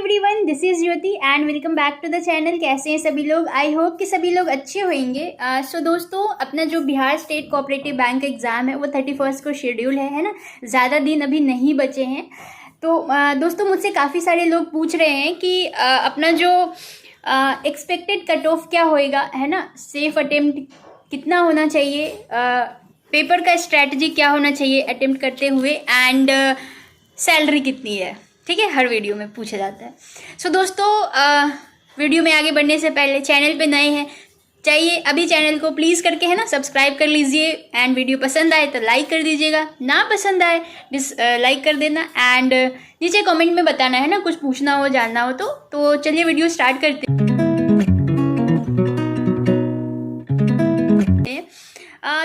Everyone, this is Jyoti and welcome back to the channel. कैसे हैं सभी लोग? आई होप कि सभी लोग अच्छे होंगे। सो दोस्तों, अपना जो Bihar state cooperative bank exam है वो 31 को शेड्यूल है ना। ज़्यादा दिन अभी नहीं बचे हैं। तो दोस्तों, मुझसे काफ़ी सारे लोग पूछ रहे हैं कि अपना जो एक्सपेक्टेड कट ऑफ क्या होएगा, है ना। सेफ अटेम्प्ट कितना होना चाहिए, पेपर का स्ट्रैटेजी क्या होना चाहिए अटेम्प्ट करते हुए, एंड सैलरी कितनी है। ठीक है, हर वीडियो में पूछा जाता है। सो दोस्तों, वीडियो में आगे बढ़ने से पहले चैनल पे नए हैं चाहिए अभी चैनल को प्लीज़ करके, है ना, सब्सक्राइब कर लीजिए। एंड वीडियो पसंद आए तो लाइक कर दीजिएगा, ना पसंद आए डिसलाइक कर देना। एंड नीचे कमेंट में बताना, है ना, कुछ पूछना हो जानना हो तो चलिए वीडियो स्टार्ट करते हैं।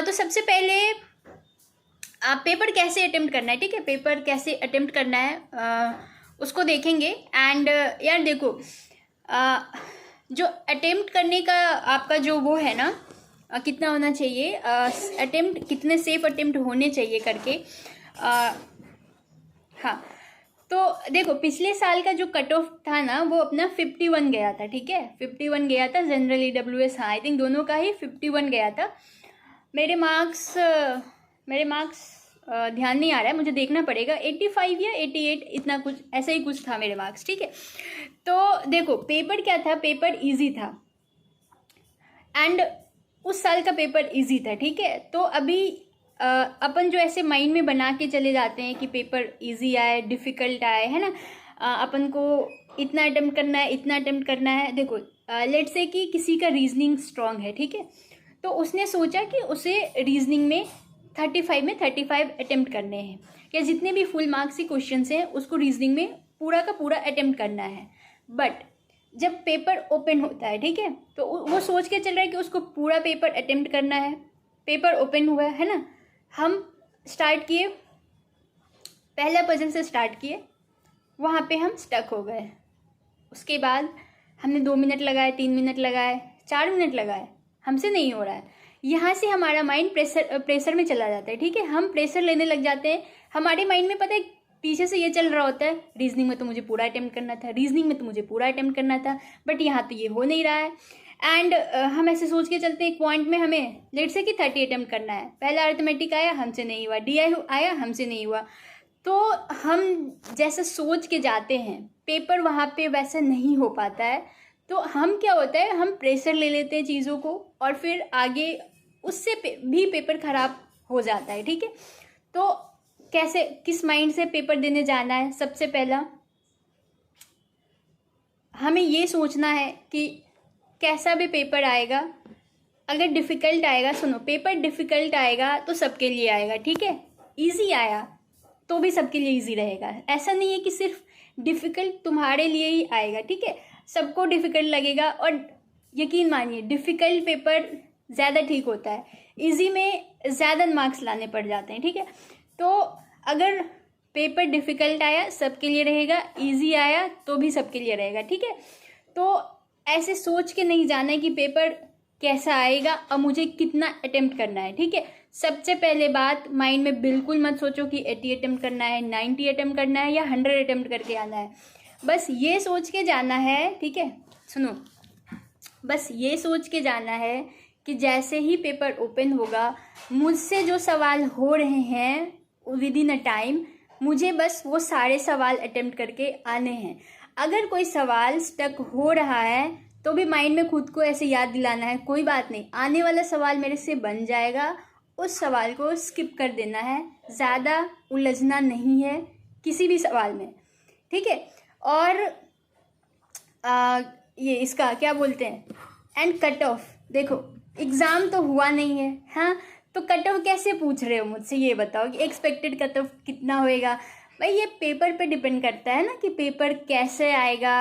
तो सबसे पहले पेपर कैसे अटेम्प्ट करना है, ठीक है, पेपर कैसे अटेम्प्ट करना है उसको देखेंगे। एंड यार देखो, जो अटेम्प्ट करने का आपका जो वो है ना, कितना होना चाहिए अटेम्प्ट, कितने सेफ अटेम्प्ट होने चाहिए करके। हाँ, तो देखो, पिछले साल का जो कट ऑफ था ना वो अपना 51 गया था। ठीक है, 51 गया था जनरल EWS। हाँ, आई थिंक दोनों का ही 51 गया था। मेरे मार्क्स ध्यान नहीं आ रहा है, मुझे देखना पड़ेगा। 85 या 88 इतना कुछ, ऐसा ही कुछ था मेरे मार्क्स। ठीक है, तो देखो पेपर क्या था, पेपर इजी था। एंड उस साल का पेपर इजी था। ठीक है, तो अभी अपन जो ऐसे माइंड में बना के चले जाते हैं कि पेपर इजी आए डिफ़िकल्ट आए, है ना, अपन को इतना अटेम्प्ट करना है, इतना अटेम्प्ट करना है। देखो लेट्स से कि किसी का रीजनिंग स्ट्रांग है, ठीक है, तो उसने सोचा कि उसे रीजनिंग में 35 में 35 अटेम्प्ट करने हैं, या जितने भी फुल मार्क्स के क्वेश्चन हैं उसको रीजनिंग में पूरा का पूरा अटेम्प्ट करना है। बट जब पेपर ओपन होता है, ठीक है, तो वो सोच के चल रहा है कि उसको पूरा पेपर अटेम्प्ट करना है। पेपर ओपन हुआ है ना, हम स्टार्ट किए, पहला पजल से स्टार्ट किए, वहाँ पे हम स्टक हो गए। उसके बाद हमने 2 मिनट लगाए, 3 मिनट लगाए, 4 मिनट लगाए, हमसे नहीं हो रहा है। यहाँ से हमारा माइंड प्रेशर में चला जाता है। ठीक है, हम प्रेशर लेने लग जाते हैं। हमारे माइंड में पता है पीछे से ये चल रहा होता है, रीजनिंग में तो मुझे पूरा अटेम्प्ट करना था, रीजनिंग में तो मुझे पूरा अटेम्प्ट करना था, बट यहाँ तो ये हो नहीं रहा है। एंड हम ऐसे सोच के चलते हैं, एक पॉइंट में हमें लेट से कि 30 अटेम्प्ट करना है। पहला अर्थमेटिक आया, हमसे नहीं हुआ, DI आया, हमसे नहीं हुआ। तो हम जैसे सोच के जाते हैं, पेपर वहाँ पे वैसा नहीं हो पाता है। तो हम क्या होता है, हम प्रेशर ले लेते हैं चीज़ों को, और फिर आगे उससे भी पेपर ख़राब हो जाता है। ठीक है, तो कैसे, किस माइंड से पेपर देने जाना है? सबसे पहला हमें ये सोचना है कि कैसा भी पेपर आएगा, अगर डिफ़िकल्ट आएगा, सुनो, पेपर डिफ़िकल्ट आएगा तो सबके लिए आएगा। ठीक है, ईजी आया तो भी सबके लिए ईजी रहेगा। ऐसा नहीं है कि सिर्फ डिफ़िकल्ट तुम्हारे लिए ही आएगा। ठीक है, सबको डिफ़िकल्ट लगेगा, और यकीन मानिए डिफ़िकल्ट पेपर ज़्यादा ठीक होता है, इजी में ज़्यादा मार्क्स लाने पड़ जाते हैं। ठीक है, तो अगर पेपर डिफ़िकल्ट आया सबके लिए रहेगा, इजी आया तो भी सबके लिए रहेगा। ठीक है, तो ऐसे सोच के नहीं जाना है कि पेपर कैसा आएगा और मुझे कितना अटेम्प्ट करना है। ठीक है, सबसे पहले बात, माइंड में बिल्कुल मत सोचो कि 80 अटेम्प्ट करना है, 90 अटेम्प्ट करना है, या 100 अटेम्प्ट करके आना है। बस ये सोच के जाना है। ठीक है, सुनो, बस ये सोच के जाना है कि जैसे ही पेपर ओपन होगा, मुझसे जो सवाल हो रहे हैं विद इन अ टाइम, मुझे बस वो सारे सवाल अटेम्प्ट करके आने हैं। अगर कोई सवाल स्टक हो रहा है तो भी माइंड में खुद को ऐसे याद दिलाना है, कोई बात नहीं, आने वाला सवाल मेरे से बन जाएगा, उस सवाल को स्किप कर देना है, ज़्यादा उलझना नहीं है किसी भी सवाल में। ठीक है, और ये इसका क्या बोलते हैं, एंड कट ऑफ, देखो एग्ज़ाम तो हुआ नहीं है, हाँ, तो कट ऑफ कैसे पूछ रहे हो मुझसे, ये बताओ कि एक्सपेक्टेड कट ऑफ कितना होएगा। भाई ये पेपर पे डिपेंड करता है ना कि पेपर कैसे आएगा,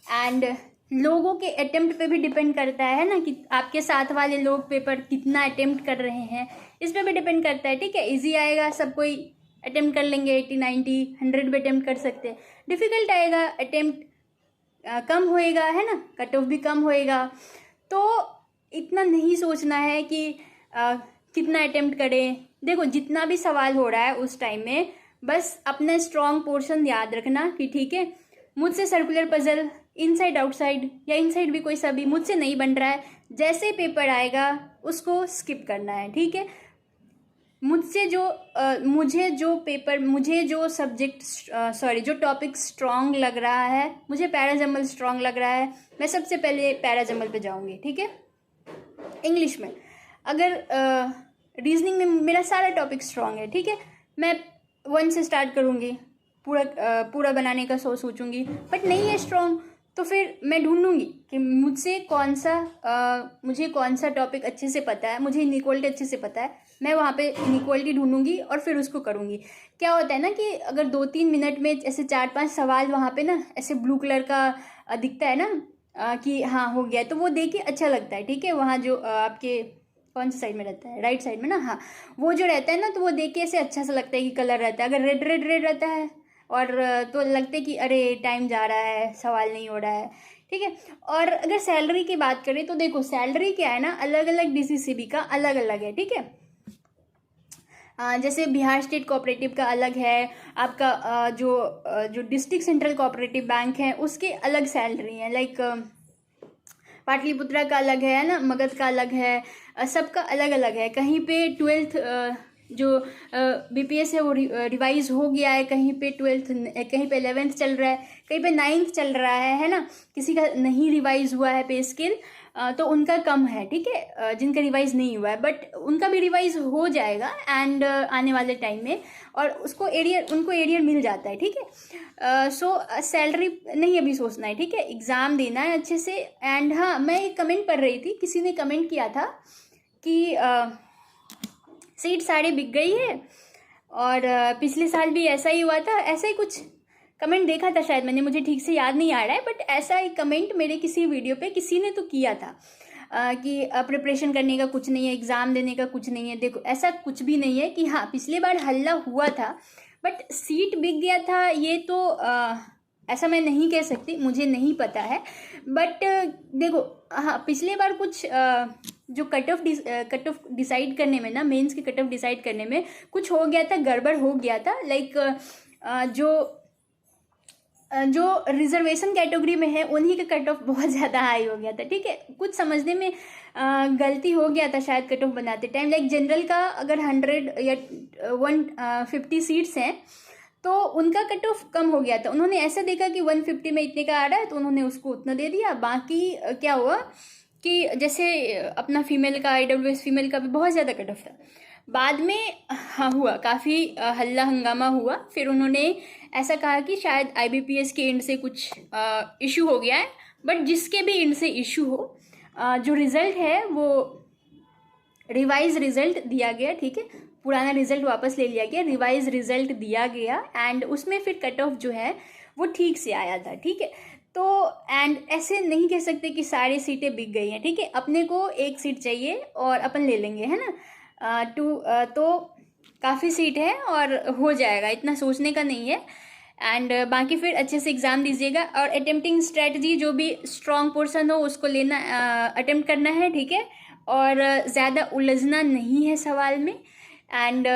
एंड लोगों के अटेम्प्ट पे भी डिपेंड करता है ना कि आपके साथ वाले लोग पेपर कितना अटेम्प्ट कर रहे हैं, इस पर भी डिपेंड करता है। ठीक है, ईजी आएगा सब कोई अटेम्प्ट कर लेंगे, 80 90 100 भी अटेम्प्ट कर सकते हैं। डिफ़िकल्ट आएगा, अटेम्प्ट कम होएगा, है ना, कट ऑफ भी कम होएगा। तो इतना नहीं सोचना है कि कितना अटेम्प्ट करें। देखो जितना भी सवाल हो रहा है उस टाइम में बस अपना स्ट्रॉन्ग पोर्शन याद रखना कि ठीक है, मुझसे सर्कुलर पजल इनसाइड आउटसाइड या इनसाइड भी कोई सा भी मुझसे नहीं बन रहा है, जैसे पेपर आएगा उसको स्किप करना है, ठीक है। मुझे जो सब्जेक्ट जो टॉपिक स्ट्रॉन्ग लग रहा है, मुझे पैराजम्बल स्ट्रॉन्ग लग रहा है, मैं सबसे पहले पैराजम्बल पे जाऊंगी, ठीक है। इंग्लिश में अगर रीजनिंग में मेरा सारा टॉपिक स्ट्रॉन्ग है, ठीक है, मैं 1 से स्टार्ट करूँगी, पूरा बनाने का सोचूंगी, बट नहीं है स्ट्रॉन्ग, तो फिर मैं ढूंढूंगी कि मुझे कौन सा टॉपिक अच्छे से पता है, मुझे इनइक्वालिटी अच्छे से पता है, मैं वहाँ पे इनइक्वालिटी ढूंढूंगी और फिर उसको करूँगी। क्या होता है ना कि अगर 2-3 मिनट में ऐसे 4-5 सवाल वहाँ पे ना ऐसे ब्लू कलर का दिखता है ना कि हाँ हो गया, तो वो देख के अच्छा लगता है, ठीक है। वहाँ जो आपके कौन सी साइड में रहता है, राइट साइड में ना, हाँ वो जो रहता है ना, तो वो देख के ऐसे अच्छा सा लगता है कि कलर रहता है। अगर रेड रेड रेड रहता है और तो लगता है कि अरे टाइम जा रहा है, सवाल नहीं हो रहा है, ठीक है। और अगर सैलरी की बात करें तो देखो सैलरी क्या है ना, अलग अलग DCCB का अलग अलग है, ठीक है। जैसे बिहार स्टेट कोऑपरेटिव का अलग है, आपका जो डिस्ट्रिक्ट सेंट्रल कोऑपरेटिव बैंक है उसके अलग सैलरी है, लाइक पाटलिपुत्रा का अलग है ना, मगध का अलग है, सबका अलग अलग है। कहीं पे 12th जो BPS है वो रिवाइज हो गया है, कहीं पे 12th, कहीं पे 11th चल रहा है, कहीं पे 9th चल रहा है ना, किसी का नहीं रिवाइज हुआ है पे स्केल, तो उनका कम है, ठीक है, जिनका रिवाइज नहीं हुआ है, बट उनका भी रिवाइज हो जाएगा एंड आने वाले टाइम में, और उनको एरियर मिल जाता है, ठीक है। सो सैलरी नहीं अभी सोचना है, ठीक है, एग्ज़ाम देना है अच्छे से। एंड हाँ, मैं एक कमेंट पढ़ रही थी, किसी ने कमेंट किया था कि सीट सारी बिक गई है, और पिछले साल भी ऐसा ही हुआ था, ऐसा ही कुछ कमेंट देखा था शायद मैंने, मुझे ठीक से याद नहीं आ रहा है, बट ऐसा एक कमेंट मेरे किसी वीडियो पे किसी ने तो किया था कि प्रिपरेशन करने का कुछ नहीं है, एग्ज़ाम देने का कुछ नहीं है। देखो ऐसा कुछ भी नहीं है कि हाँ पिछली बार हल्ला हुआ था बट सीट बिक गया था, ये तो ऐसा मैं नहीं कह सकती, मुझे नहीं पता है। बट देखो हाँ पिछले बार कुछ जो कट ऑफ डिसाइड करने में ना, मेंस के कट ऑफ डिसाइड करने में कुछ हो गया था, गड़बड़ हो गया था। लाइक जो रिजर्वेशन कैटेगरी में है उन्हीं का कट ऑफ बहुत ज़्यादा हाई हो गया था, ठीक है। कुछ समझने में गलती हो गया था शायद कट ऑफ बनाते टाइम। लाइक जनरल का अगर 100 या 150 सीट्स हैं तो उनका कट ऑफ कम हो गया था। उन्होंने ऐसा देखा कि 150 में इतने का आ रहा है तो उन्होंने उसको उतना दे दिया। बाकी क्या हुआ कि जैसे अपना फीमेल का, IWS फीमेल का भी बहुत ज़्यादा कट ऑफ था। बाद में हाँ हुआ, काफ़ी हल्ला हंगामा हुआ, फिर उन्होंने ऐसा कहा कि शायद IBPS के एंड से कुछ इशू हो गया है। बट जिसके भी एंड से इशू हो, जो रिज़ल्ट है वो रिवाइज रिज़ल्ट दिया गया, ठीक है। पुराना रिज़ल्ट वापस ले लिया गया, रिवाइज रिज़ल्ट दिया गया एंड उसमें फिर कट ऑफ जो है वो ठीक से आया था, ठीक है। तो एंड ऐसे नहीं कह सकते कि सारी सीटें बिक गई हैं, ठीक है। अपने को एक सीट चाहिए और अपन ले लेंगे, है ना। तो काफ़ी सीट है और हो जाएगा, इतना सोचने का नहीं है। एंड बाकी फिर अच्छे से एग्ज़ाम दीजिएगा और अटेम्प्टिंग स्ट्रेटजी जो भी स्ट्रॉन्ग पोर्सन हो उसको लेना, अटेम्प्ट करना है, ठीक है। और ज़्यादा उलझना नहीं है सवाल में। एंड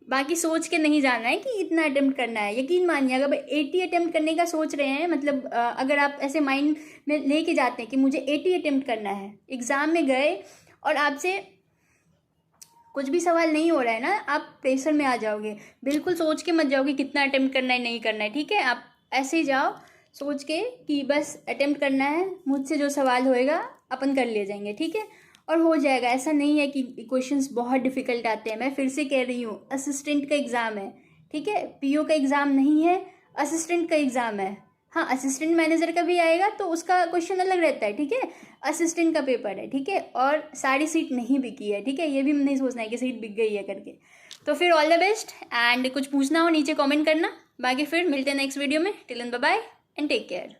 बाकी सोच के नहीं जाना है कि इतना अटेम्प्ट करना है। यकीन मानिए अगर 80 अटेम्प्ट करने का सोच रहे हैं, मतलब अगर आप ऐसे माइंड में लेके जाते हैं कि मुझे 80 अटेम्प्ट करना है, एग्ज़ाम में गए और आपसे कुछ भी सवाल नहीं हो रहा है ना, आप प्रेशर में आ जाओगे। बिल्कुल सोच के मत जाओगे कितना अटेम्प्ट करना है, नहीं करना है, ठीक है। आप ऐसे ही जाओ सोच के कि बस अटेम्प्ट करना है, मुझसे जो सवाल होएगा अपन कर ले जाएंगे, ठीक है, और हो जाएगा। ऐसा नहीं है कि क्वेश्चंस बहुत डिफ़िकल्ट आते हैं। मैं फिर से कह रही हूँ, असिस्टेंट का एग्ज़ाम है, ठीक है, PO का एग्ज़ाम नहीं है, असिस्टेंट का एग्ज़ाम है। हाँ असिस्टेंट मैनेजर का भी आएगा तो उसका क्वेश्चन अलग रहता है, ठीक है। असिस्टेंट का पेपर है, ठीक है, और सारी सीट नहीं बिकी है, ठीक है। ये भी नहीं सोचना है कि सीट बिक गई है करके। तो फिर ऑल द बेस्ट एंड कुछ पूछना हो नीचे कमेंट करना। बाकी फिर मिलते हैं नेक्स्ट वीडियो में। Till then bye bye and take care.